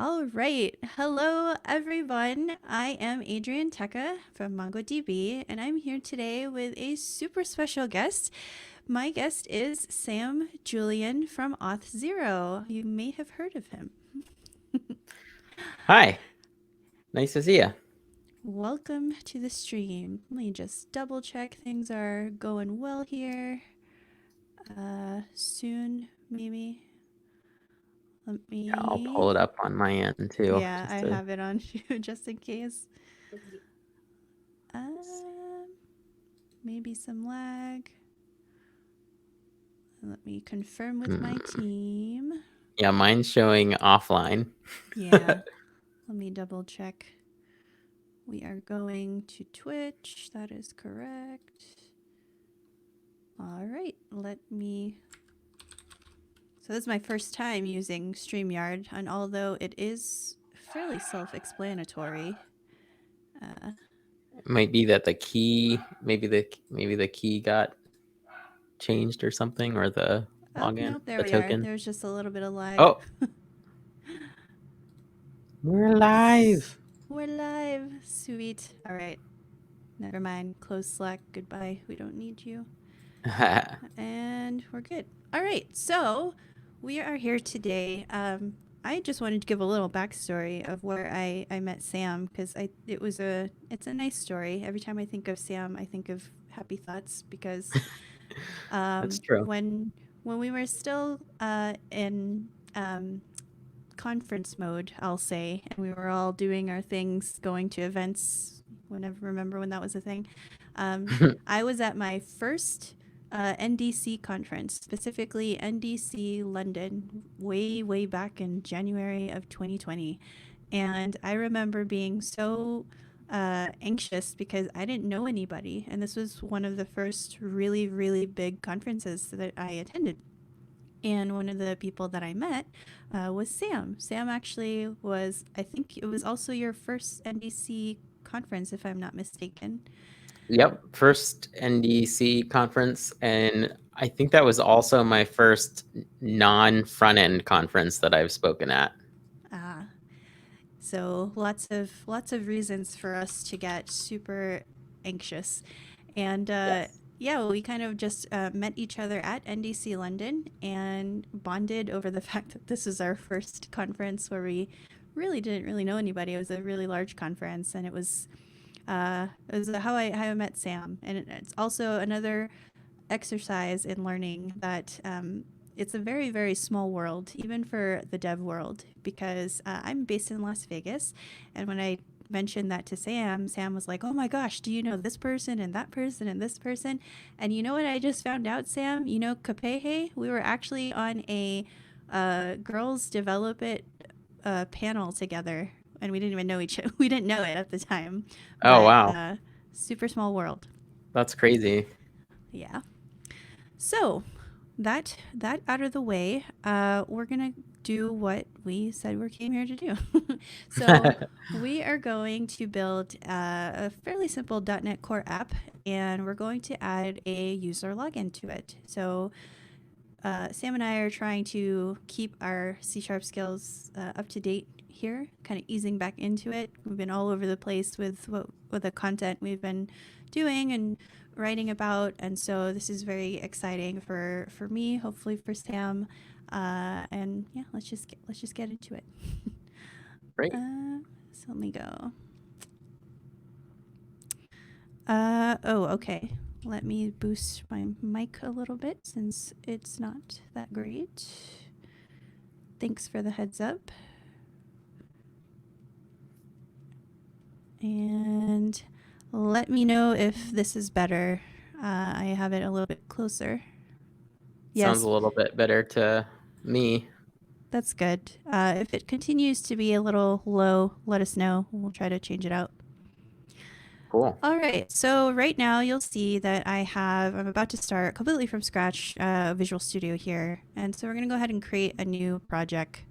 All right. Hello, everyone. I am Adrienne Tacke from MongoDB, and I'm here today with a super special guest. My guest is Sam Julien from Auth0. You may have heard of him. Hi, nice to see you. Welcome to the stream. Let me just double check things are going well here. Soon, maybe. Let Yeah, I'll pull me. it up on my end too, Yeah, just I to. have it on just in case. Um, Maybe some lag. Let me confirm with my team. Yeah, mine's showing offline. Yeah, let me double check. We are going to Twitch. That is correct. All right, let me. So, this is my first time using StreamYard, and although it is fairly self explanatory, It might be that the key, maybe the key got changed or something, or the oh, login, nope, there the we are. token. There's just a little bit of lag. Oh, we're live. We're live. Sweet. All right. Never mind. Close Slack. Goodbye. We don't need you. And we're good. All right. So we are here today. I just wanted to give a little backstory of where I met Sam because it's a nice story. Every time I think of Sam, I think of happy thoughts because That's true. when we were still in conference mode, I'll say, and we were all doing our things, going to events. Whenever remember when that was a thing. I was at my first NDC conference, specifically NDC London, way back in January of 2020, and I remember being so anxious because I didn't know anybody, and this was one of the first really big conferences that I attended. And one of the people that I met was Sam. Sam actually was, I think it was also your first NDC conference, if I'm not mistaken. Yep, first NDC conference, and I think that was also my first non-front end conference that I've spoken at. Uh, so lots of reasons for us to get super anxious. And Yes. yeah, we kind of just met each other at NDC London and bonded over the fact that this is our first conference where we really didn't really know anybody. It was a really large conference, and it was how I met Sam, and it's also another exercise in learning that it's a very small world, even for the dev world, because I'm based in Las Vegas, and when I mentioned that to Sam, Sam was like, "Oh my gosh, do you know this person and that person and this person?" And you know what I just found out, Sam? You know Kapehe? We were actually on a girls develop it panel together, and we didn't even know each other. We didn't know it at the time, Oh but wow, super small world. that's crazy. Yeah. So that out of the way, we're gonna do what we said we came here to do. So we are going to build a fairly simple .NET Core app, and we're going to add a user login to it. So Sam and I are trying to keep our C# skills up to date here, kind of easing back into it. We've been all over the place with with the content we've been doing and writing about, and so this is very exciting for me, hopefully for Sam. And yeah, let's just get into it. Great. So let me go. Oh, okay. Let me boost my mic a little bit since it's not that great. Thanks for the heads up. And let me know if this is better. I have it a little bit closer. Sounds Yes, a little bit better to me. that's good. If it continues to be a little low, let us know. We'll try to change it out. Cool. All right, so right now you'll see that I'm about to start completely from scratch Visual Studio here. And so we're going to go ahead and create a new project.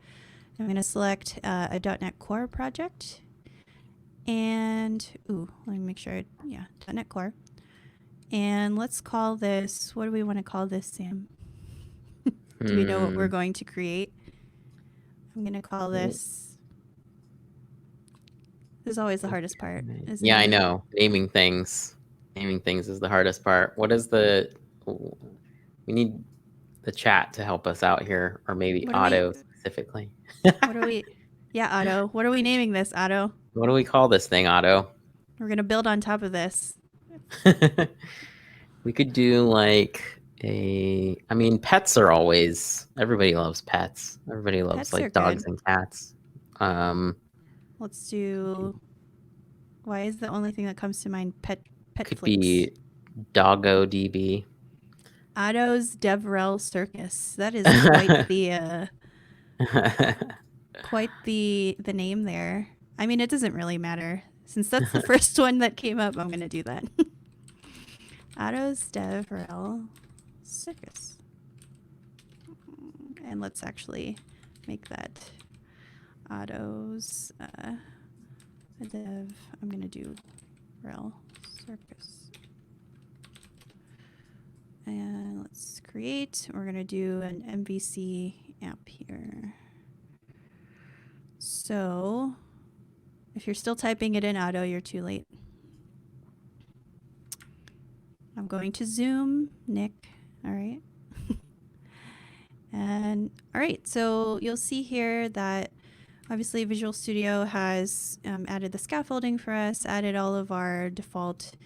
I'm going to select a .NET Core project. And, let me make sure, yeah, .NET Core. And let's call this, what do we want to call this, Sam? Do we know what we're going to create? I'm going to call this This is always the hardest part, isn't Yeah, it? I know. Naming things is the hardest part. What is the? We need the chat to help us out here, or maybe What do we? Auth0 specifically. What are we? Yeah, Auth0. What are we naming this, Auth0? What do we call this thing, Auth0? We're gonna build on top of this. We could do like I mean, pets are always, everybody loves pets. Everybody loves Pets are like dogs good. and cats. Let's do. Why is the only thing that comes to mind pet Could flicks? be DoggoDB. Auth0's DevRel Circus. That is quite the name there. I mean, it doesn't really matter. Since that's the first one that came up, I'm going to do that. Auth0's DevRel Circus. And let's actually make that Auth0's dev. I'm going to do rel circus. And let's create. We're going to do an MVC app here. So if you're still typing it in Auth0, you're too late. I'm going to zoom, Nick. All right. And all right, so you'll see here that obviously Visual Studio has added the scaffolding for us, added all of our default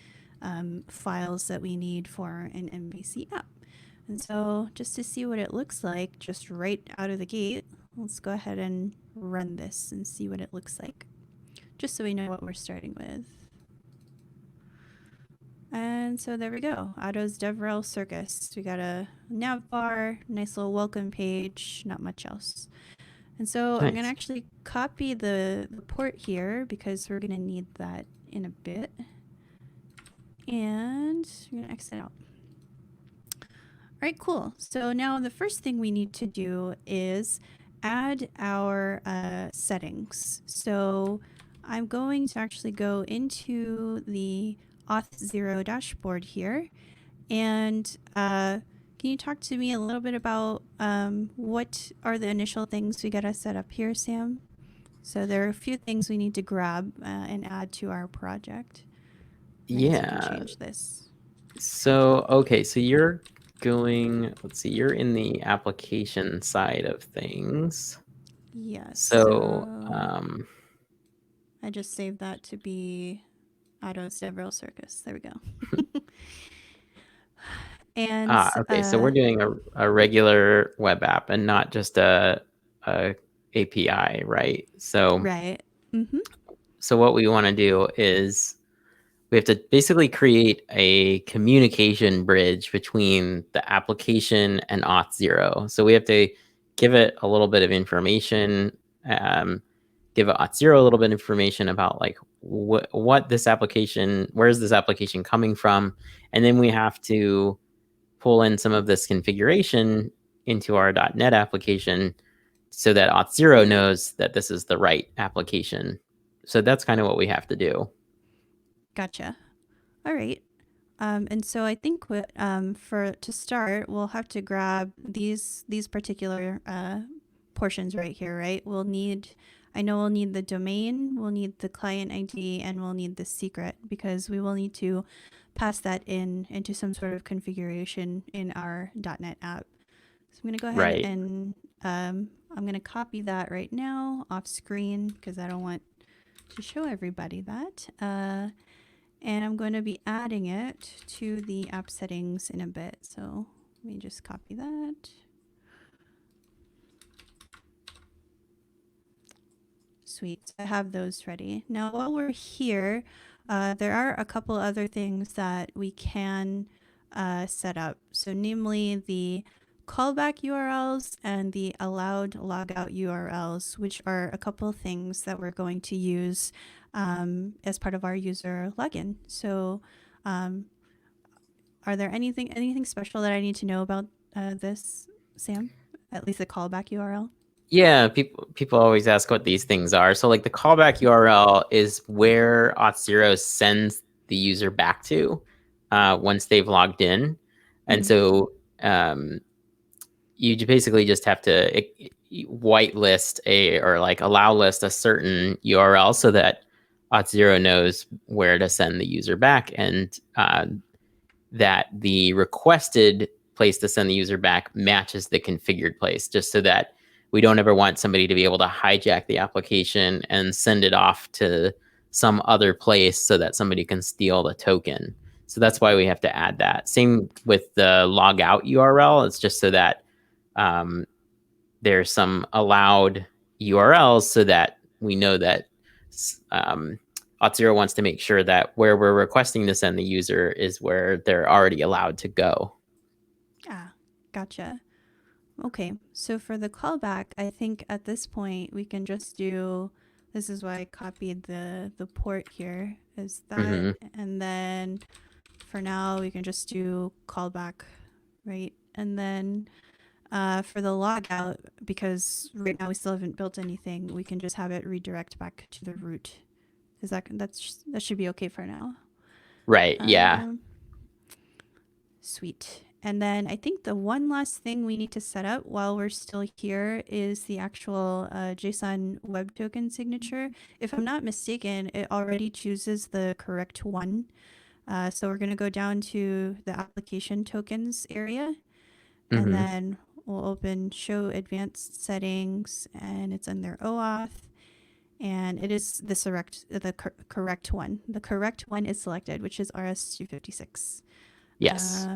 files that we need for an MVC app. And so just to see what it looks like, just right out of the gate, let's go ahead and run this and see what it looks like, just so we know what we're starting with. And so there we go, Auth0's DevRel Circus. We got a nav bar, nice little welcome page, not much else. And so I'm going to actually copy the port here because we're going to need that in a bit. And I'm going to exit out. All right, cool. So now the first thing we need to do is add our settings. So I'm going to actually go into the Auth0 dashboard here. And can you talk to me a little bit about what are the initial things we got to set up here, Sam? So there are a few things we need to grab and add to our project. Yeah. I can change this. So, okay, so you're going, let's see, you're in the application side of things. Yes. So, I just saved that to be Auth0's DevRel Circus. There we go. And okay, so we're doing a regular web app and not just a API, right? So, right. So what we want to do is we have to basically create a communication bridge between the application and Auth0. So we have to give it a little bit of information, give Auth0 a little bit of information about like what this application, where is this application coming from? And then we have to pull in some of this configuration into our .NET application so that Auth0 knows that this is the right application. So that's kind of what we have to do. Gotcha. All right. And so I think what to start, we'll have to grab these particular portions right here, right? I know we'll need the domain, we'll need the client ID, and we'll need the secret because we will need to pass that into some sort of configuration in our .NET app. So I'm going to go ahead and I'm going to copy that right now off screen because I don't want to show everybody that. And I'm going to be adding it to the app settings in a bit. So let me just copy that. Sweet. I have those ready. Now, while we're here, there are a couple other things that we can set up. So namely the callback URLs and the allowed logout URLs, which are a couple of things that we're going to use as part of our user login. So are there anything special that I need to know about this, Sam? At least the callback URL? Yeah, people always ask what these things are. So like the callback URL is where Auth0 sends the user back to once they've logged in. And so you basically just have to whitelist or like allow list a certain URL so that Auth0 knows where to send the user back, and that the requested place to send the user back matches the configured place, just so that we don't ever want somebody to be able to hijack the application and send it off to some other place so that somebody can steal the token. So that's why we have to add that. Same with the logout URL. It's just so that there's some allowed URLs so that we know that Auth0 wants to make sure that where we're requesting to send the user is where they're already allowed to go. Ah, gotcha. Okay, so for the callback, I think at this point we can just do, this is why I copied the port here, is that, and then for now we can just do callback, right? And then for the logout, because right now we still haven't built anything, we can just have it redirect back to the root. Is that should be okay for now? Right. Yeah. Sweet. And then I think the one last thing we need to set up while we're still here is the actual JSON web token signature. If I'm not mistaken, it already chooses the correct one. So we're going to go down to the application tokens area, and then we'll open show advanced settings, and it's under OAuth. And it is the correct one. The correct one is selected, which is RS-256. Yes.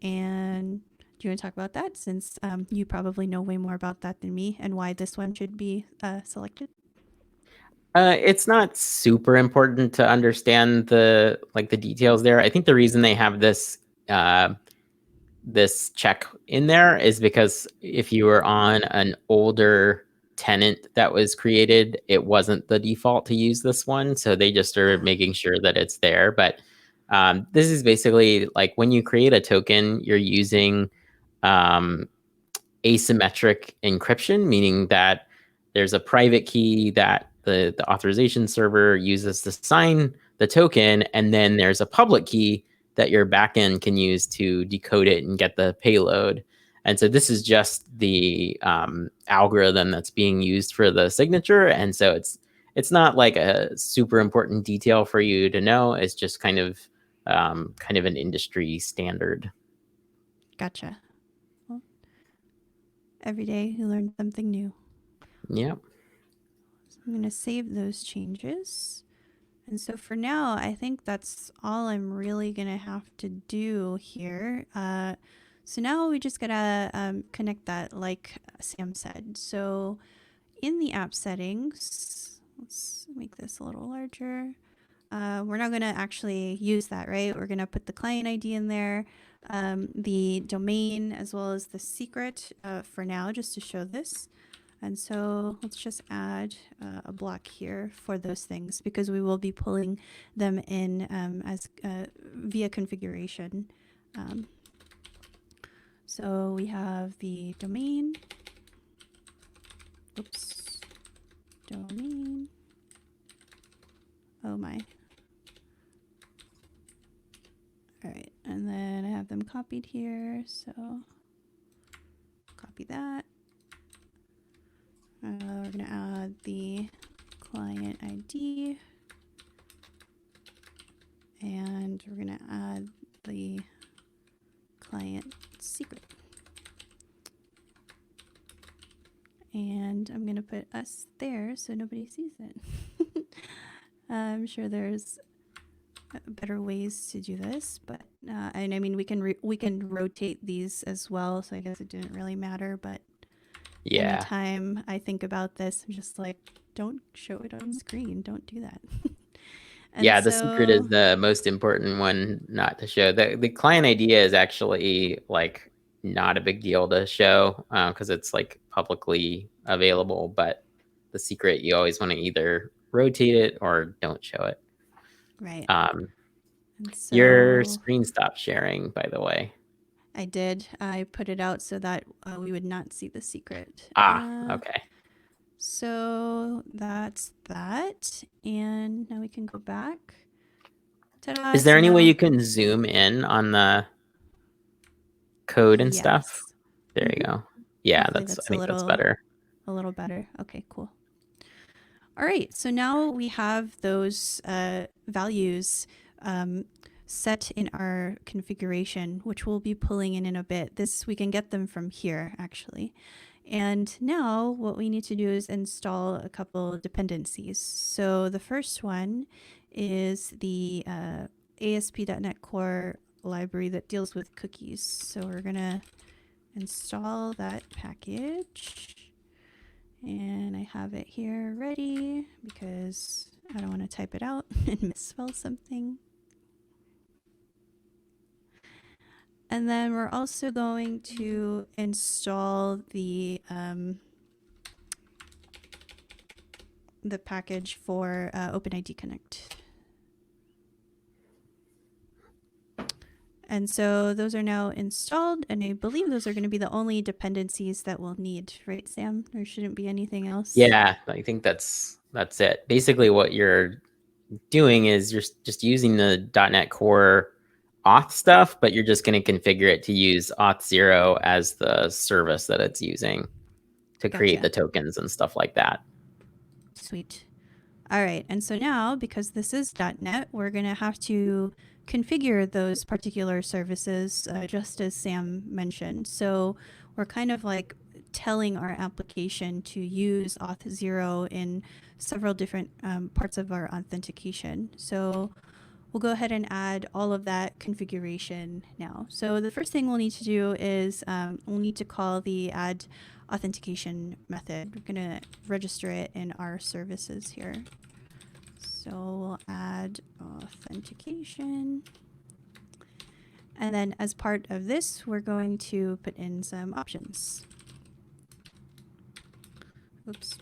And do you want to talk about that, since you probably know way more about that than me, and why this one should be selected? It's not super important to understand the details there. I think the reason they have this this check in there is because if you were on an older tenant that was created, it wasn't the default to use this one, so they just are making sure that it's there. But this is basically like when you create a token, you're using asymmetric encryption, meaning that there's a private key that the authorization server uses to sign the token, and then there's a public key that your backend can use to decode it and get the payload. And so this is just the algorithm that's being used for the signature. And so it's not like a super important detail for you to know. It's just kind of an industry standard. Gotcha. Well, every day you learn something new. Yep. So I'm going to save those changes. And so for now, I think that's all I'm really going to have to do here. So now we just got to connect that like Sam said. So in the app settings, let's make this a little larger. We're not going to actually use that, right? We're going to put the client ID in there, the domain, as well as the secret for now, just to show this. And so let's just add a block here for those things, because we will be pulling them in as via configuration. So we have the domain. Oops. Domain. Oh my. All right, and then I have them copied here, so copy that. We're going to add the client ID, and we're going to add the client secret. And I'm going to put us there so nobody sees it. I'm sure there's better ways to do this, but and I mean we can rotate these as well, so I guess it didn't really matter. But yeah, anytime I think about this, I'm just like, don't show it on screen, don't do that. yeah, the secret is the most important one not to show. The client ID is actually like not a big deal to show because it's like publicly available, but the secret, you always want to either rotate it or don't show it. Right. So your screen stopped sharing, by the way. I did. I put it out so that we would not see the secret. Okay. So that's that. And now we can go back. Ta-da, is there any way you can zoom in on the code and stuff? There you go. Yeah, I think that's better. A little better. Okay, cool. All right, so now we have those values set in our configuration, which we'll be pulling in a bit. We can get them from here, actually. And now what we need to do is install a couple dependencies. So the first one is the ASP.NET Core library that deals with cookies. So we're going to install that package. And I have it here ready because I don't want to type it out and misspell something. And then we're also going to install the package for OpenID Connect. And so those are now installed, and I believe those are going to be the only dependencies that we'll need, right, Sam? There shouldn't be anything else. Yeah, I think that's it. Basically, what you're doing is you're just using the .NET Core auth stuff, but you're just going to configure it to use Auth0 as the service that it's using to create the tokens and stuff like that. Sweet. All right, and so now, because this is .NET, we're going to have to configure those particular services, just as Sam mentioned. So we're kind of like telling our application to use Auth0 in several different parts of our authentication. So we'll go ahead and add all of that configuration now. So the first thing we'll need to do is we'll need to call the add authentication method. We're going to register it in our services here. So we'll add authentication. And then as part of this, we're going to put in some options. Oops.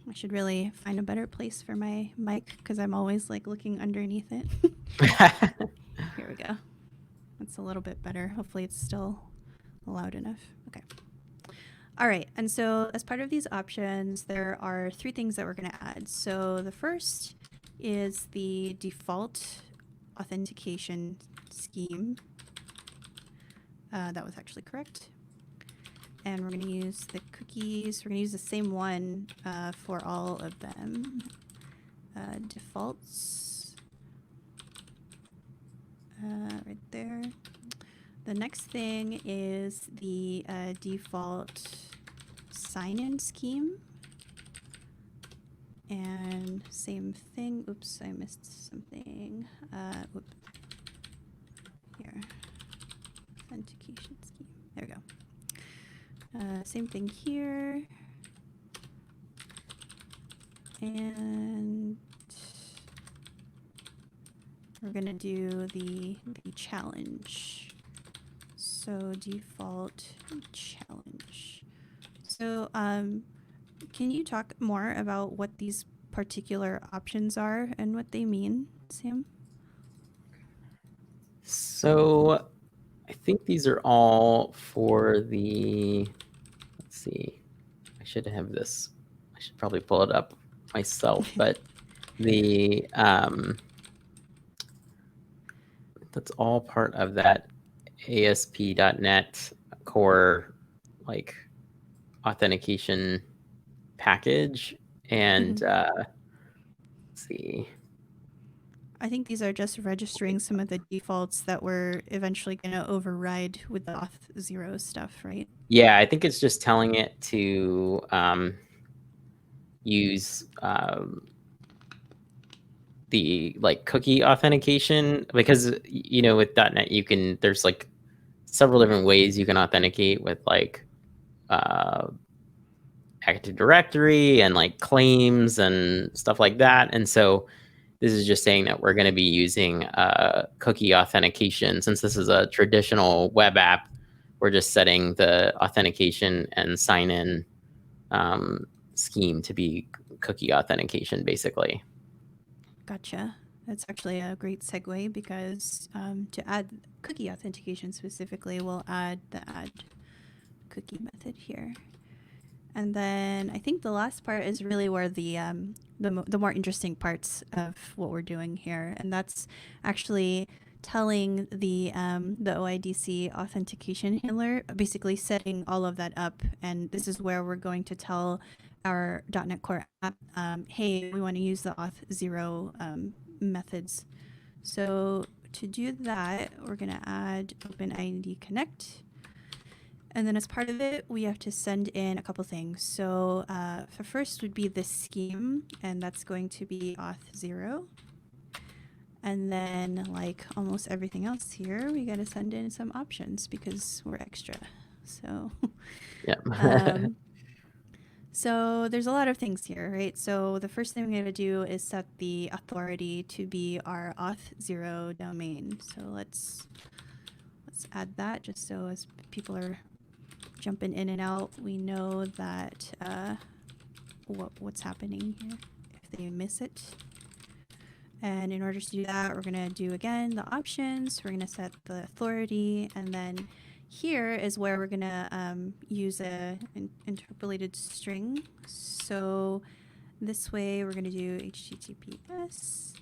I should really find a better place for my mic because I'm always like looking underneath it. Here we go. That's a little bit better. Hopefully it's still loud enough. Okay. All right, and so as part of these options, there are 3 things that we're going to add. So the first is the default authentication scheme. That was actually correct. And we're going to use the cookies. We're going to use the same one for all of them. Defaults. Right there. The next thing is the default sign-in scheme. And same thing. Oops, I missed something. Here. Authentication scheme. There we go. Same thing here. And we're going to do the challenge. So default challenge. So can you talk more about what these particular options are and what they mean, Sam? So I think these are all for the, let's see, I should have this. I should probably pull it up myself, but the that's all part of that ASP.NET Core like authentication package. And let's see. I think these are just registering some of the defaults that we're eventually going to override with the Auth0 stuff, right? Yeah, I think it's just telling it to use the like cookie authentication, because you know with .NET there's like several different ways you can authenticate with like Active Directory and like claims and stuff like that. And so this is just saying that we're going to be using cookie authentication. Since this is a traditional web app, we're just setting the authentication and sign-in scheme to be cookie authentication, basically. Gotcha. That's actually a great segue because to add cookie authentication specifically, we'll add the add cookie method here. And then I think the last part is really where the more interesting parts of what we're doing here. And that's actually telling the OIDC authentication handler, basically setting all of that up. And this is where we're going to tell our .NET Core app, hey, we want to use the Auth0 methods. So to do that, we're going to add OpenID Connect. And then as part of it, we have to send in a couple things. So the first would be the scheme, and that's going to be Auth0. And then, like almost everything else here, we got to send in some options because we're extra. So, yeah. So there's a lot of things here, right? So the first thing we got to do is set the authority to be our Auth0 domain. So let's add that just so as people are jumping in and out, we know that what's happening here if they miss it. And in order to do that, we're going to do, again, the options. We're going to set the authority. And then here is where we're going to use an interpolated string. So this way, we're going to do HTTPS.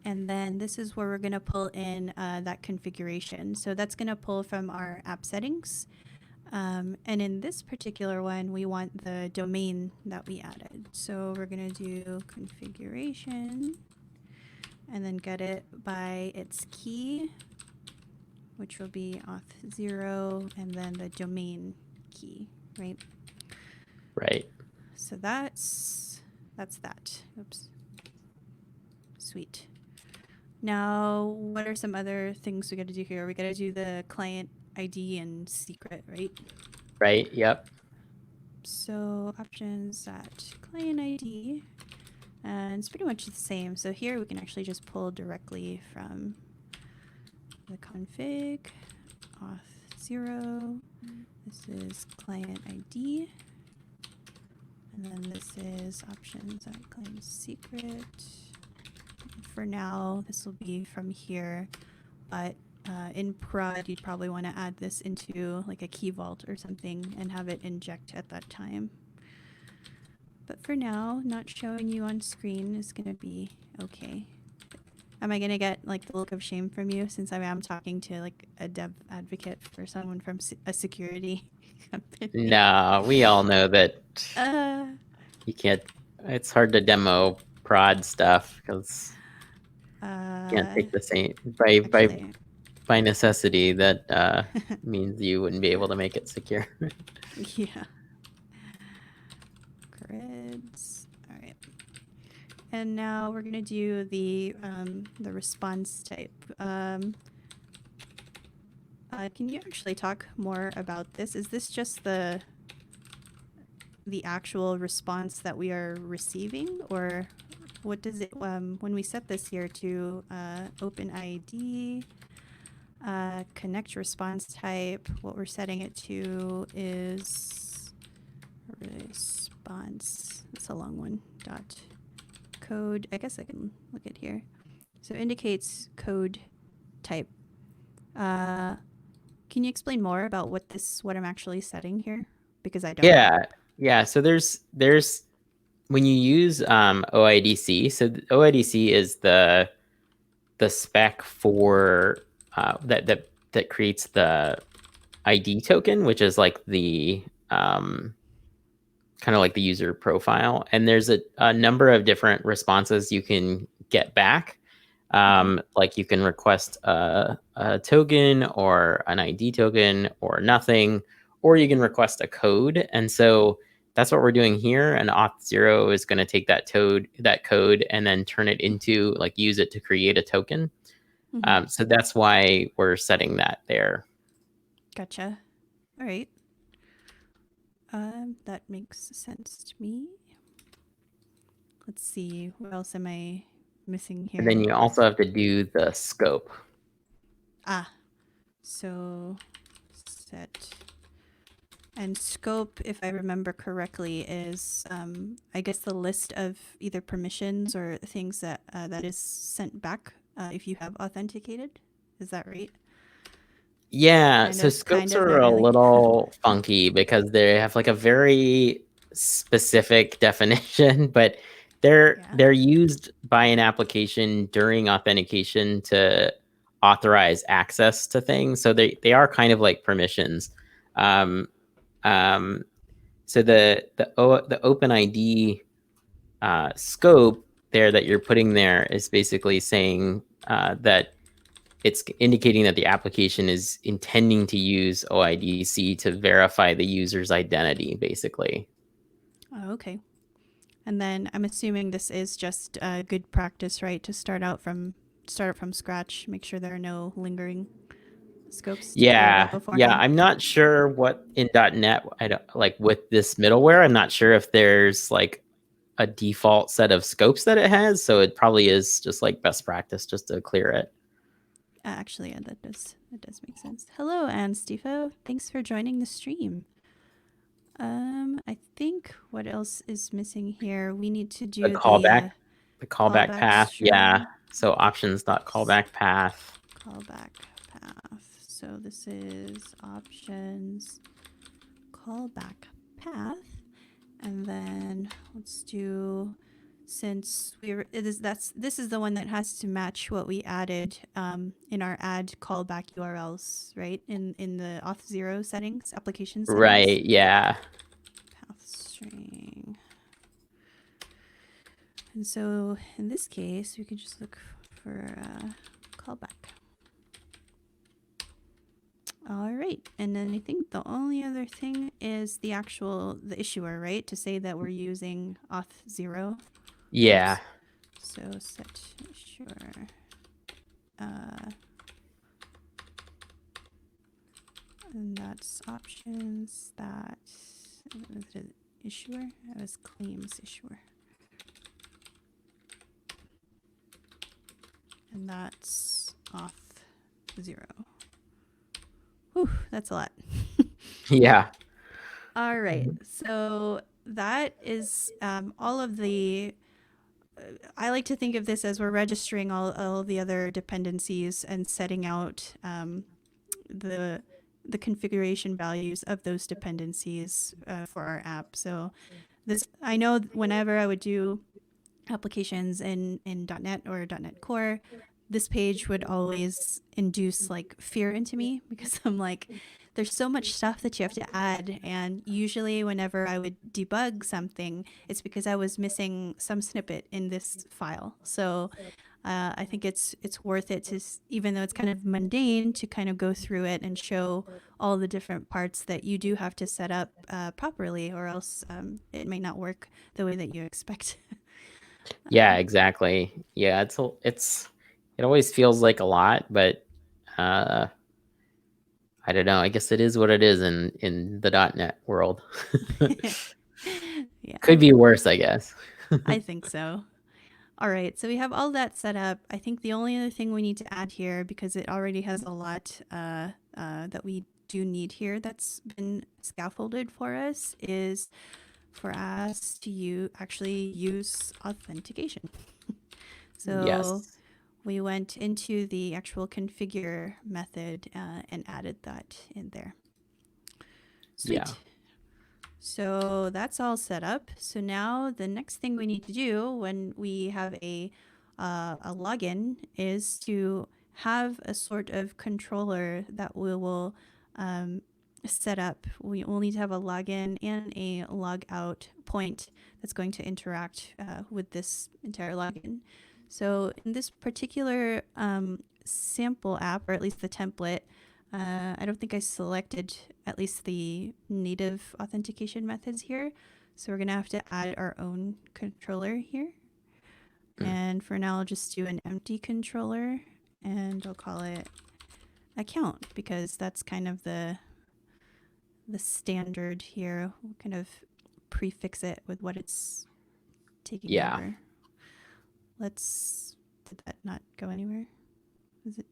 And then this is where we're going to pull in that configuration. So that's going to pull from our app settings. And in this particular one, we want the domain that we added. So we're going to do configuration. And then get it by its key, which will be Auth0, and then the domain key, right? Right. So that's that. Oops. Sweet. Now, what are some other things we got to do here? We got to do the client ID and secret, right? Right. Yep. So options at client ID. And it's pretty much the same. So here we can actually just pull directly from the config, Auth0. This is client ID. And then this is options at client secret. For now, this will be from here. But in prod, you'd probably want to add this into like a key vault or something and have it inject at that time. But for now, not showing you on screen is going to be okay. Am I going to get like the look of shame from you since I am talking to like a dev advocate for someone from a security company? No, we all know that you can't. It's hard to demo prod stuff because you can't take the same by necessity. That means you wouldn't be able to make it secure. Yeah. Grids. All right. And now we're going to do the response type. Can you actually talk more about this? Is this just the actual response that we are receiving, or what does it when we set this here to OpenID Connect response type? What we're setting it to is response. It's a long one. Dot code. I guess I can look at here. So it indicates code type. Can you explain more about what I'm actually setting here? Because I don't know. Yeah. So there's when you use OIDC. So OIDC is the spec for that creates the ID token, which is like the kind of like the user profile. And there's a number of different responses you can get back. Like you can request a token or an ID token or nothing, or you can request a code. And so that's what we're doing here. And Auth0 is going to take that code and then turn it into, like, use it to create a token. So that's why we're setting that there. Gotcha. All right. That makes sense to me. Let's see. What else am I missing here? And then you also have to do the scope. So set. And scope, if I remember correctly, is I guess the list of either permissions or things that that is sent back if you have authenticated. Is that right? Yeah, so scopes are a little funky because they have like a very specific definition, but they're used by an application during authentication to authorize access to things. So they are kind of like permissions. So the OpenID scope there that you're putting there is basically saying that it's indicating that the application is intending to use OIDC to verify the user's identity, basically. Oh, okay. And then I'm assuming this is just good practice, right? To start from scratch, make sure there are no lingering scopes to clear out beforehand. Yeah. I'm not sure what in .NET, I don't like with this middleware. I'm not sure if there's like a default set of scopes that it has. So it probably is just like best practice just to clear it. Actually, yeah, that does make sense. Hello, Anne Stefo. Thanks for joining the stream. I think what else is missing here? We need to do the callback path. string. Yeah. So options.callback path. Callback path. So this is options callback path, and then let's do, since this is the one that has to match what we added in our add callback URLs, right? In the Auth0 settings, application settings. Right. Yeah. Path string. And so in this case, we can just look for callback. All right, and then I think the only other thing is the issuer, right? To say that we're using Auth0. Yeah. So set issuer. And that's options that issuer. That was claims issuer. And that's Auth0. Whew, that's a lot. Yeah. All right. So that is all of the, I like to think of this as we're registering all the other dependencies and setting out the configuration values of those dependencies for our app. So this, I know whenever I would do applications in .NET or .NET Core, this page would always induce like fear into me, because I'm like, there's so much stuff that you have to add. And usually whenever I would debug something, it's because I was missing some snippet in this file. So I think it's worth it to, even though it's kind of mundane, to kind of go through it and show all the different parts that you do have to set up properly, or else it may not work the way that you expect. Yeah, exactly. Yeah, it always feels like a lot, but I don't know. I guess it is what it is in the .NET world. Yeah. Could be worse, I guess. I think so. All right, so we have all that set up. I think the only other thing we need to add here, because it already has a lot that we do need here that's been scaffolded for us, is for us to actually use authentication. So yes. we went into the actual configure method and added that in there. Sweet. Yeah. So that's all set up. So now the next thing we need to do when we have a login is to have a sort of controller that we will set up. We will need to have a login and a logout point that's going to interact with this entire login. So in this particular sample app, or at least the template, I don't think I selected at least the native authentication methods here. So we're going to have to add our own controller here. And for now, I'll just do an empty controller, and I'll call it account, because that's kind of the standard here. We'll kind of prefix it with what it's taking over. Did that not go anywhere? Is it?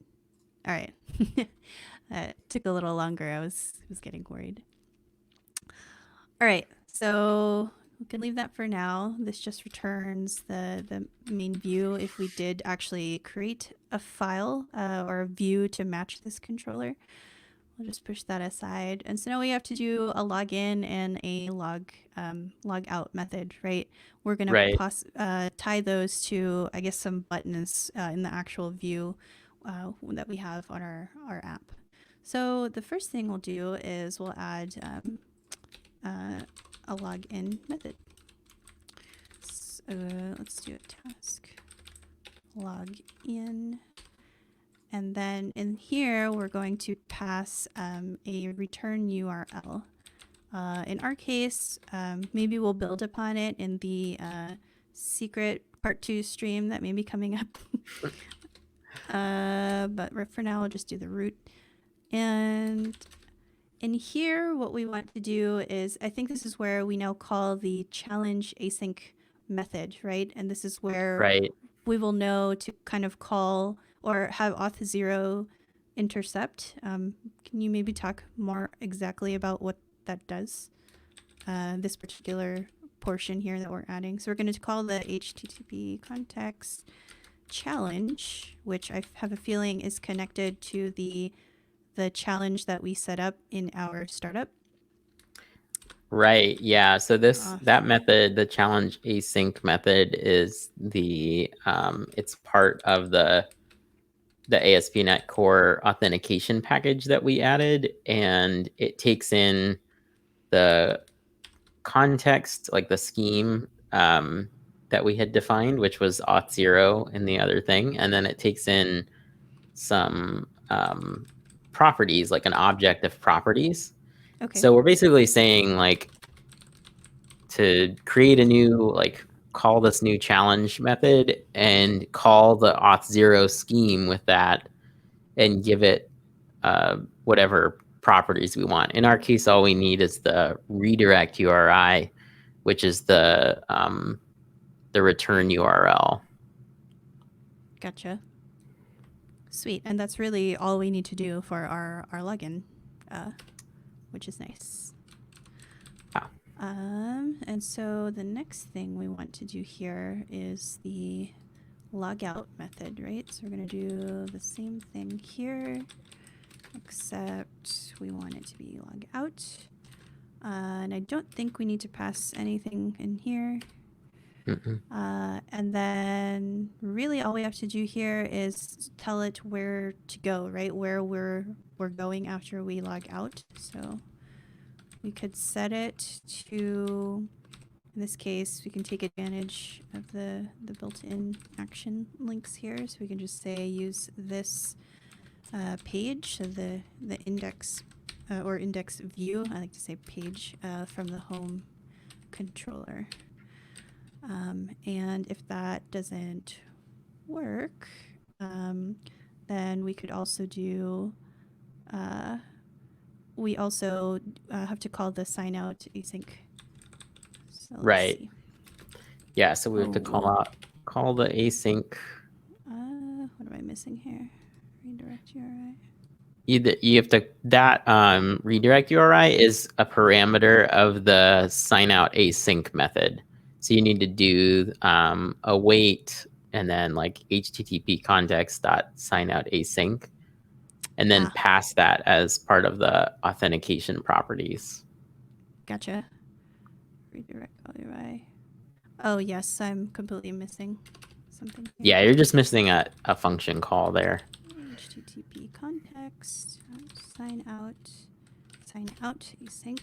All right. It took a little longer. I was getting worried. All right, so we can leave that for now. This just returns the main view if we did actually create a file or a view to match this controller. We'll just push that aside. And so now we have to do a login and a logout method, right? We're going to tie those to, I guess, some buttons in the actual view that we have on our app. So the first thing we'll do is we'll add a login method. So let's do a task login. And then in here, we're going to pass a return URL. In our case, maybe we'll build upon it in the secret part 2 stream that may be coming up. But for now, we'll just do the root. And in here, what we want to do is, I think this is where we now call the ChallengeAsync method, right? And this is where we will know to kind of call or have Auth0 intercept. Can you maybe talk more exactly about what that does? This particular portion here that we're adding. So we're going to call the HTTP context challenge, which I have a feeling is connected to the challenge that we set up in our startup. Right. Yeah. So that method, the ChallengeAsync method, is the it's part of the ASP.NET Core authentication package that we added, and it takes in the context, like the scheme that we had defined, which was Auth0 in the other thing, and then it takes in some properties, like an object of properties. Okay. So we're basically saying, like, to create a new, like, call this new challenge method and call the Auth0 scheme with that and give it whatever properties we want. In our case, all we need is the redirect URI, which is the return URL. Gotcha. Sweet. And that's really all we need to do for our login, which is nice. Wow. And so the next thing we want to do here is the logout method, right? So we're going to do the same thing here, except we want it to be logout. And I don't think we need to pass anything in here. And then really all we have to do here is tell it where to go, right? Where we're going after we log out. So we could set it to, in this case, we can take advantage of the built-in action links here. So we can just say use this page, so the index or index view, I like to say page, from the home controller. And if that doesn't work, then we could also do, we also have to call the sign out async. So right. See. Yeah, so we have to call the async. What am I missing here? Redirect URI. You have to, that redirect URI is a parameter of the sign out async method. So you need to do await and then like HTTP context dot sign out async, and then pass that as part of the authentication properties. Gotcha. Redirect URI. Oh yes, I'm completely missing something here. Yeah, you're just missing a function call there. HTTP context sign out async.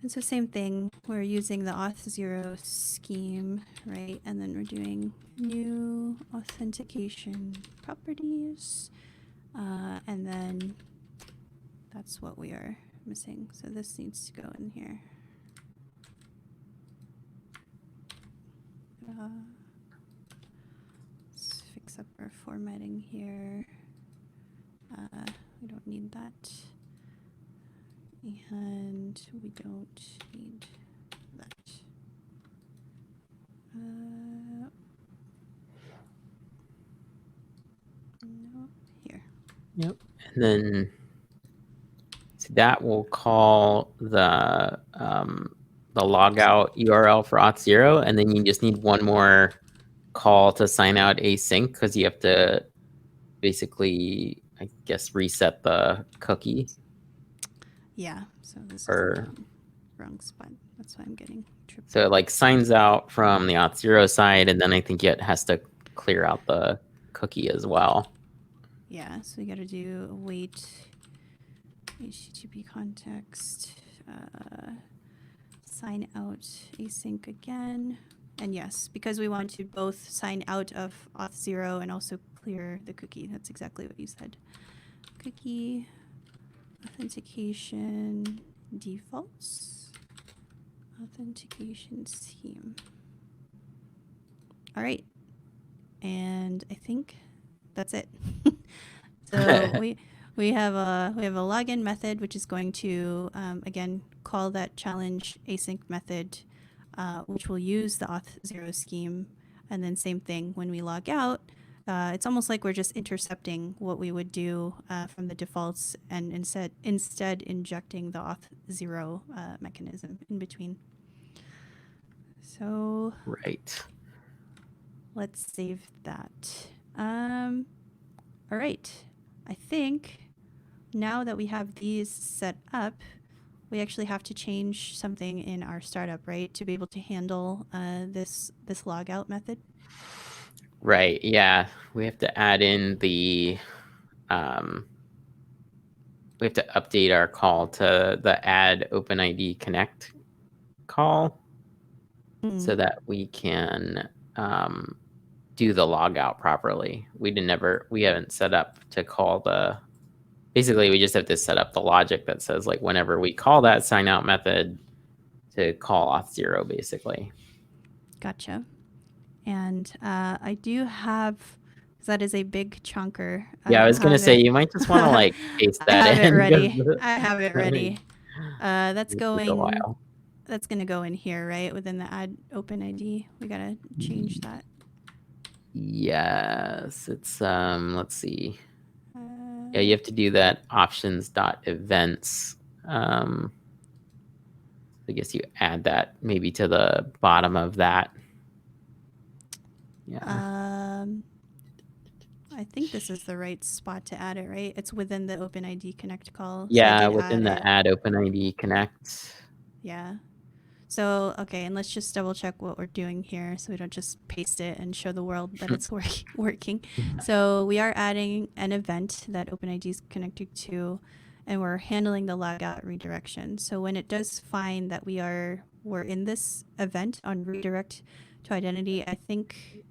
And so same thing, we're using the Auth0 scheme, right? And then we're doing new authentication properties. And then that's what we are missing. So this needs to go in here. Let's fix up our formatting here. We don't need that. And we don't need that. No, here. Yep. And then so that will call the logout URL for Auth0, and then you just need one more call to sign out async, because you have to basically, I guess, reset the cookie. Yeah, so this is the wrong spot. That's why I'm getting tripped. So it like signs out from the Auth0 side, and then I think it has to clear out the cookie as well. Yeah, so we got to do await HTTP context, sign out async again. And yes, because we want to both sign out of Auth0 and also clear the cookie. That's exactly what you said. Cookie authentication defaults, authentication scheme. All right. And I think that's it. So we have a login method, which is going to again call that challenge async method, which will use the Auth0 scheme. And then same thing when we log out. It's almost like we're just intercepting what we would do from the defaults, and instead injecting the Auth0 mechanism in between. So Right. let's save that. All right. I think now that we have these set up, we actually have to change something in our startup, right, to be able to handle this logout method. Right. Yeah. We have to add in the we have to update our call to the add OpenID Connect call so that we can do the logout properly. We haven't set up to call the, basically we just have to set up the logic that says like whenever we call that sign out method to call Auth0 basically. Gotcha. And I do have, because that is a big chunker. Yeah, I was going to say, you might just want to like paste that in. I have it ready. I have it ready. That's going, a while. That's going to go in here, right? Within the add OpenID. We got to change that. Yes, it's, let's see. Yeah, you have to do that options.events. I guess you add that maybe to the bottom of that. Yeah. I think this is the right spot to add it, right? It's within the OpenID Connect call. Yeah, so within the add OpenID Connect. Yeah. So, okay, and let's just double check what we're doing here so we don't just paste it and show the world that it's working. So we are adding an event that OpenID is connected to, and we're handling the logout redirection. So when it does find that we're in this event on redirect to identity, I think,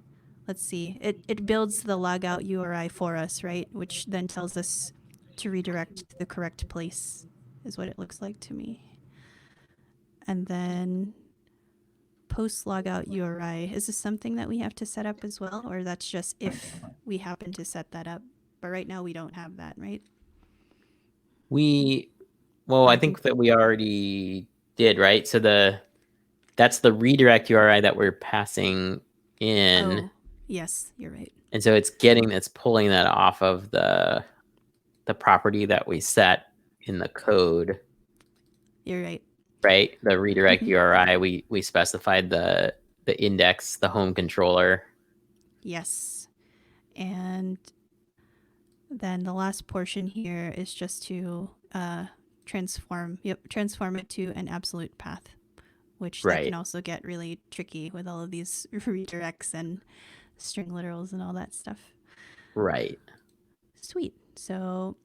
let's see, it builds the logout URI for us, right? Which then tells us to redirect to the correct place, is what it looks like to me. And then post logout URI, is this something that we have to set up as well? Or that's just if we happen to set that up? But right now we don't have that, right? Well, I think that we already did, right? So that's the redirect URI that we're passing in. Oh, yes, you're right. And so it's pulling that off of the property that we set in the code. You're right. Right? The redirect URI, we specified the index, the home controller. Yes. And then the last portion here is just to transform it to an absolute path, which that can also get really tricky with all of these redirects and string literals and all that stuff. Right. Sweet. So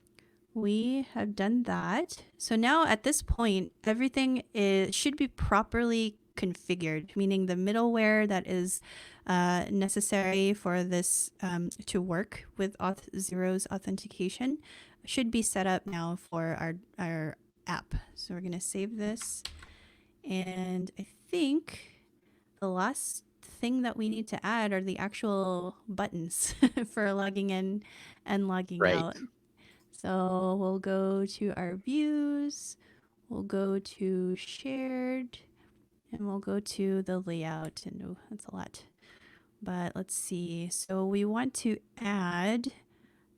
we have done that. So now at this point, everything should be properly configured, meaning the middleware that is necessary for this to work with Auth0's authentication should be set up now for our app. So we're going to save this. And I think the last thing that we need to add are the actual buttons for logging in and logging out. So we'll go to our views, we'll go to shared, and we'll go to the layout. And oh, that's a lot. But let's see. So we want to add,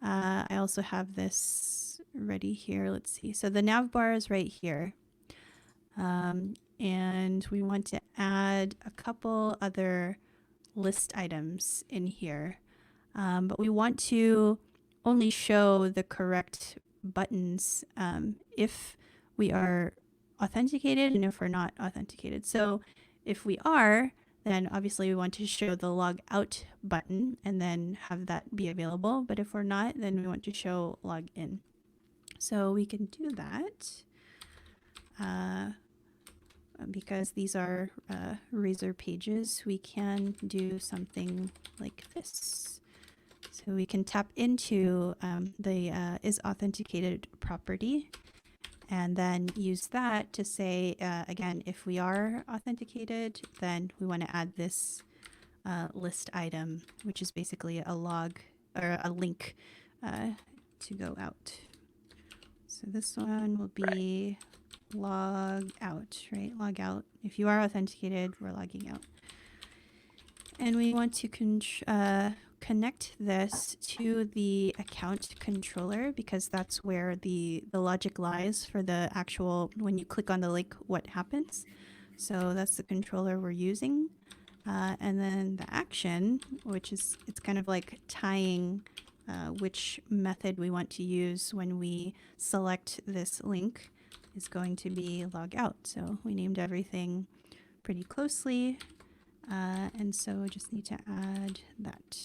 I also have this ready here. Let's see. So the nav bar is right here. And we want to add a couple other list items in here. But we want to only show the correct buttons if we are authenticated and if we're not authenticated. So if we are, then obviously we want to show the log out button and then have that be available. But if we're not, then we want to show log in. So we can do that because these are Razor pages. We can do something like this. So we can tap into the is authenticated property and then use that to say, again, if we are authenticated, then we want to add this list item, which is basically a log or a link to go out. So this one will be log out, right? Log out. If you are authenticated, we're logging out. And we want to connect this to the account controller because that's where the logic lies for the actual, when you click on the link, what happens. So that's the controller we're using. And then the action, which is, it's kind of like tying which method we want to use when we select this link, is going to be log out. So we named everything pretty closely. And so we just need to add that.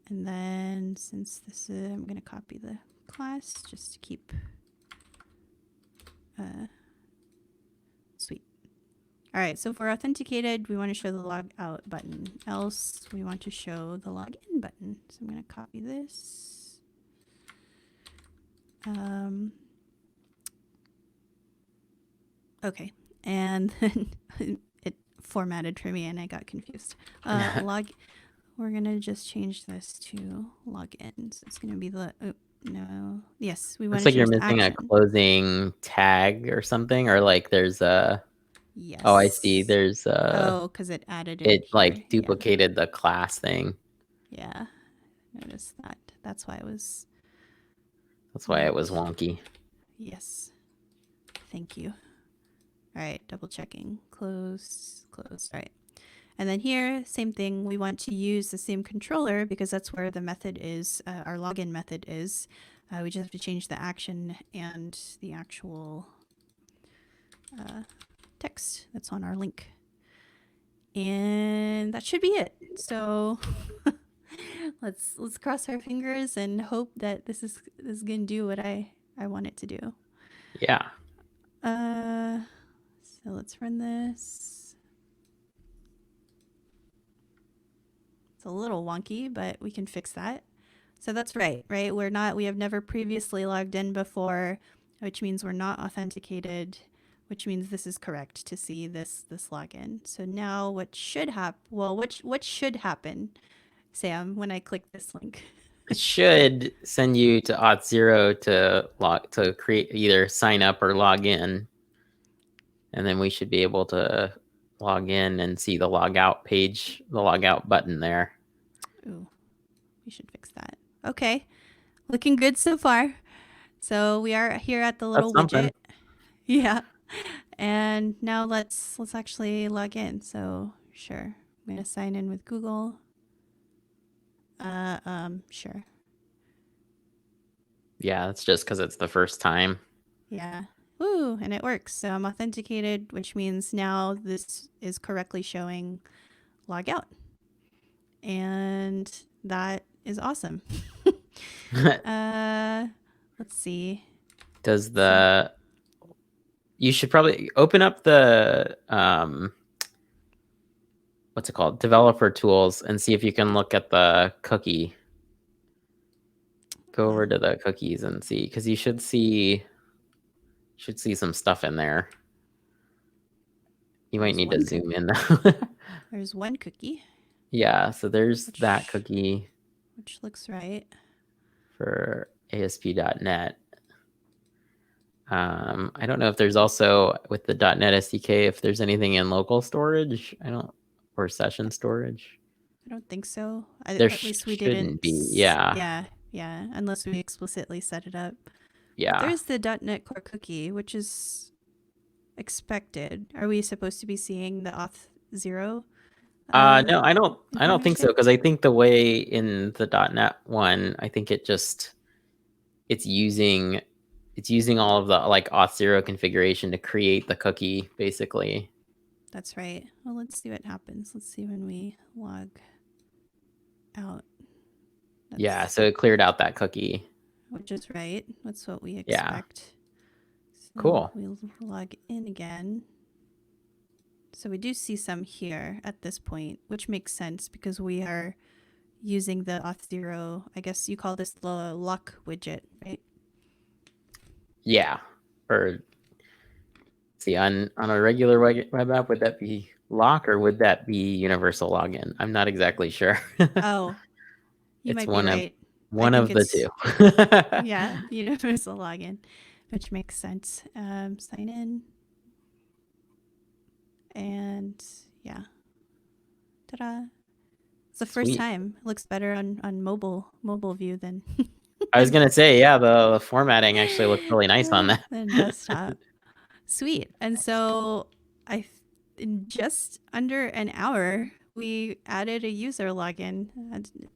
And then since this is, I'm going to copy the class just to keep sweet. All right, so if we're authenticated, we want to show the log out button. Else, we want to show the login button. So I'm going to copy this. Okay, and then it formatted for me and I got confused. We're going to just change this to login. So it's going to be the, oh, no. Yes, we want Looks to like you're change missing the a action. closing tag or something, or like there's a, Yes. oh, I see. There's a, oh, because it added it here. like duplicated the class thing. Yeah, notice that. That's why it was. That's why it was wonky. Yes. Thank you. All right, double checking. Close, close. All right. And then here, same thing. We want to use the same controller because that's where the method is, our login method is. We just have to change the action and the actual text that's on our link. And that should be it. So let's cross our fingers and hope that this is gonna do what I want it to do. Yeah. So let's run this. It's a little wonky, but we can fix that. So that's right? We have never previously logged in before, which means we're not authenticated, which means this is correct to see this login. So now what should happen? Well, what should happen, Sam, when I click this link? It should send you to Auth0 to create, either sign up or log in. And then we should be able to log in and see the log out page, the log out button there. Ooh, we should fix that. Okay, looking good so far. So we are here at the little widget. Yeah. And now let's actually log in. So sure, I'm gonna sign in with Google. Sure. Yeah, that's just because it's the first time. Yeah. Woo, and it works. So I'm authenticated, which means now this is correctly showing log out. And that is awesome. Let's see. Does the, you should probably open up the, what's it called? Developer tools and see if you can look at the cookie. Go over to the cookies and see, because you should see some stuff in there. You might need to zoom in though. There's one cookie. Yeah, so there's that cookie. Which looks right. For ASP.NET. I don't know if there's also, with the .NET SDK, if there's anything in local storage, or session storage. I don't think so. There at least we shouldn't didn't. be, yeah. Yeah, unless we explicitly set it up. Yeah. But there's the .NET Core cookie, which is expected. Are we supposed to be seeing the Auth0? No, I don't think so, because I think the way in the .NET one, I think it's using all of the like Auth0 configuration to create the cookie, basically. That's right. Well, let's see what happens. Let's see when we log out. Yeah, so it cleared out that cookie. Which is right. That's what we Yeah. expect. So Cool. we'll log in again. So we do see some here at this point, which makes sense because we are using the Auth0. I guess you call this the lock widget, right? Yeah. Or see, on a regular web app, would that be lock or would that be universal login? I'm not exactly sure. Oh, you It's might be right. one of the two. Yeah, universal login, which makes sense. Sign in. And yeah. Ta-da. It's the first time. It looks better on mobile view than I was gonna say, yeah, the formatting actually looks really nice on that. than desktop. Sweet. And so in just under an hour, we added a user login.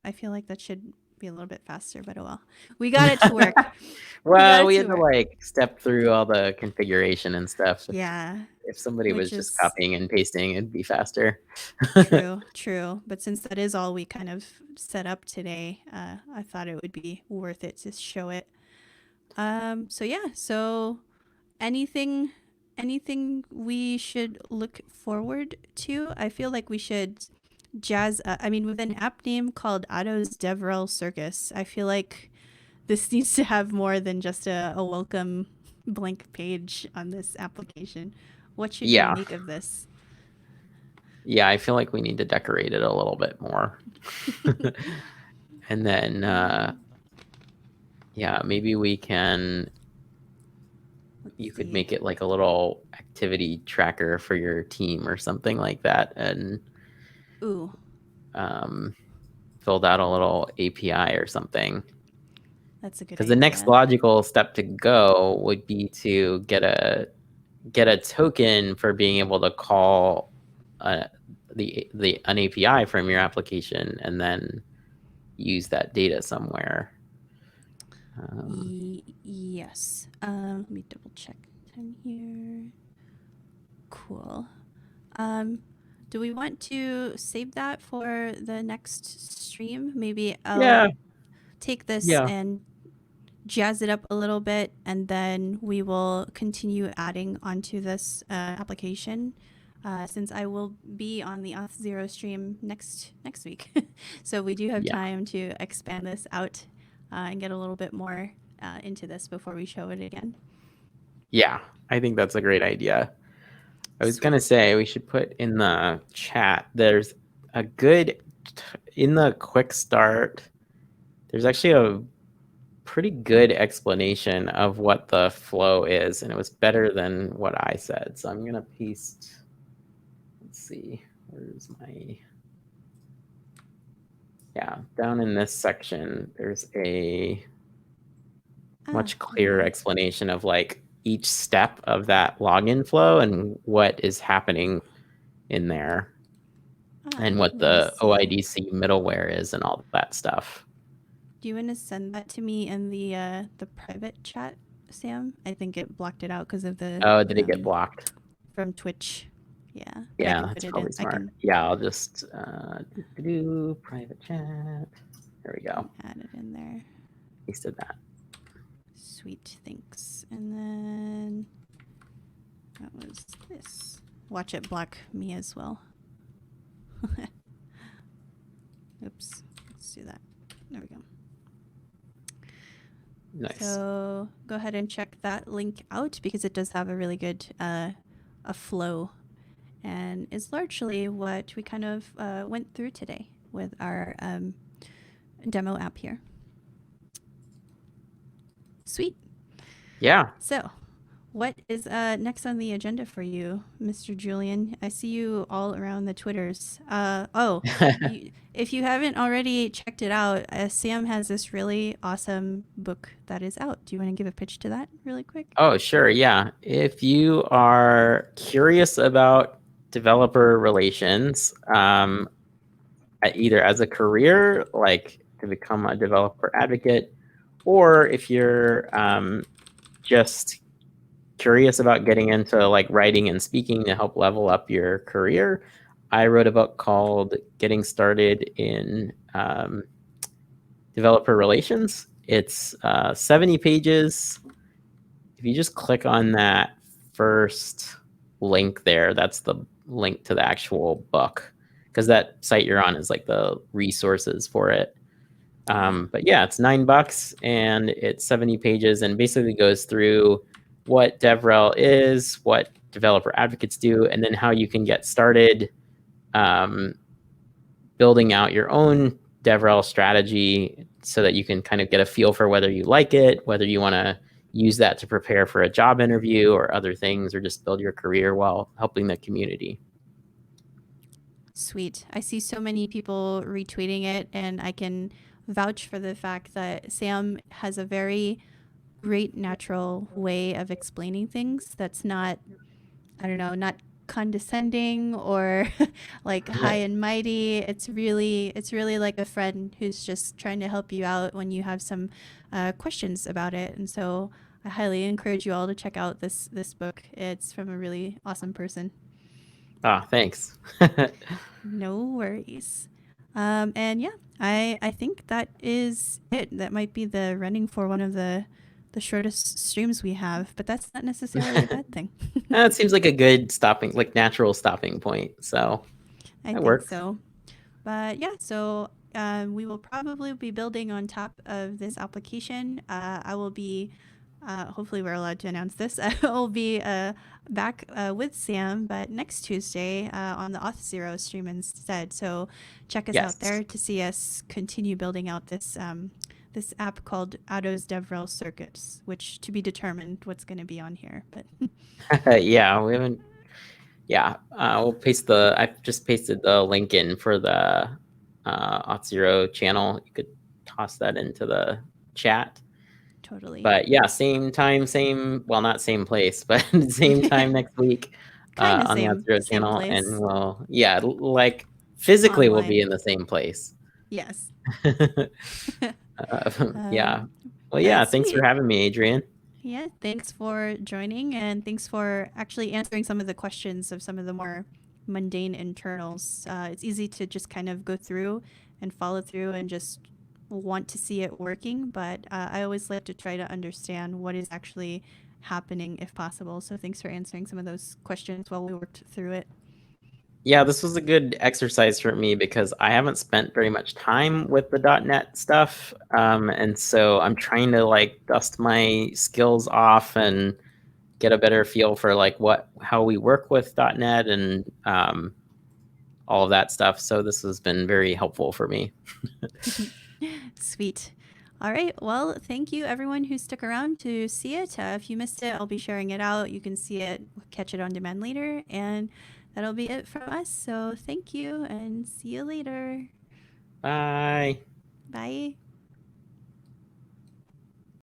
I feel like that should be a little bit faster, but oh well. We got it to work. Well, we had to like step through all the configuration and stuff. Yeah. If somebody was just copying and pasting, it'd be faster. True. But since that is all we kind of set up today, I thought it would be worth it to show it. So yeah, so anything we should look forward to? I feel like we should jazz I mean, with an app name called Auth0's DevRel Circus, I feel like this needs to have more than just a welcome blank page on this application. What should you make of this? Yeah, I feel like we need to decorate it a little bit more. And then, yeah, maybe we can, you could make it like a little activity tracker for your team or something like that. And filled out a little API or something. That's a good idea. Because the next logical step to go would be to get a token for being able to call an API from your application and then use that data somewhere. Yes. Let me double check time here. Cool. Do we want to save that for the next stream? Maybe I'll take this and jazz it up a little bit, and then we will continue adding onto this application since I will be on the Auth0 stream next week. So we do have time to expand this out and get a little bit more into this before we show it again. Yeah, I think that's a great idea. I was going to say we should put in the chat, there's a good, in the quick start, there's actually a pretty good explanation of what the flow is, and it was better than what I said. So I'm going to paste, let's see, where's my, yeah, down in this section, there's a much clearer explanation of like each step of that login flow and what is happening in there and what the OIDC middleware is and all that stuff. Do you want to send that to me in the private chat, Sam? I think it blocked it out because of the... Oh, did it get blocked? From Twitch. Yeah. Yeah, that's probably smart. Yeah, I'll just do private chat. There we go. Add it in there. Pasted that. Sweet, thanks. And then that was this. Watch it block me as well. Oops. Let's do that. There we go. Nice. So go ahead and check that link out because it does have a really good a flow, and is largely what we kind of went through today with our demo app here. Sweet. Yeah. So what is next on the agenda for you, Mr. Julien? I see you all around the Twitters. If you haven't already checked it out, Sam has this really awesome book that is out. Do you want to give a pitch to that really quick? Oh, sure. Yeah. If you are curious about developer relations, either as a career, like to become a developer advocate, or if you're just curious about getting into like writing and speaking to help level up your career, I wrote a book called Getting Started in Developer Relations. It's 70 pages. If you just click on that first link there, that's the link to the actual book, because that site you're on is like the resources for it. But yeah, it's $9 and it's 70 pages and basically goes through what DevRel is, what developer advocates do, and then how you can get started building out your own DevRel strategy so that you can kind of get a feel for whether you like it, whether you want to use that to prepare for a job interview or other things, or just build your career while helping the community. Sweet. I see so many people retweeting it, and I can vouch for the fact that Sam has a very great natural way of explaining things that's not, I don't know, not condescending or like high and mighty. It's really like a friend who's just trying to help you out when you have some questions about it. And so I highly encourage you all to check out this book. It's from a really awesome person. Ah, thanks. No worries. And yeah, I think that is it. That might be the running for one of the shortest streams we have, but that's not necessarily a bad thing. It seems like a good stopping, like natural stopping point. So I think works. so. But yeah, so we will probably be building on top of this application. I will be, hopefully we're allowed to announce this. I will be back with Sam, but next Tuesday on the Auth0 stream instead. So check us out there to see us continue building out this this app called Auth0's DevRel Circuits, which to be determined what's going to be on here. But yeah, we haven't. Yeah, we'll paste the. I just pasted the link in for the Auth0 channel. You could toss that into the chat. Totally. But yeah, same time, same. Well, not same place, but same time next week Kind of on the Auth0 channel, place. and we'll like physically Online. we'll be in the same place. Yes. Yeah. Well, yeah. Thanks for having me, Adrienne. Yeah, thanks for joining, and thanks for actually answering some of the questions of some of the more mundane internals. It's easy to just kind of go through and follow through and just want to see it working, but I always like to try to understand what is actually happening if possible. So thanks for answering some of those questions while we worked through it. Yeah, this was a good exercise for me because I haven't spent very much time with the .NET stuff, and so I'm trying to like dust my skills off and get a better feel for like how we work with .NET and all of that stuff. So this has been very helpful for me. Sweet. All right. Well, thank you everyone who stuck around to see it. If you missed it, I'll be sharing it out. You can see it, catch it on demand later, and that'll be it from us. So thank you and see you later. Bye. Bye.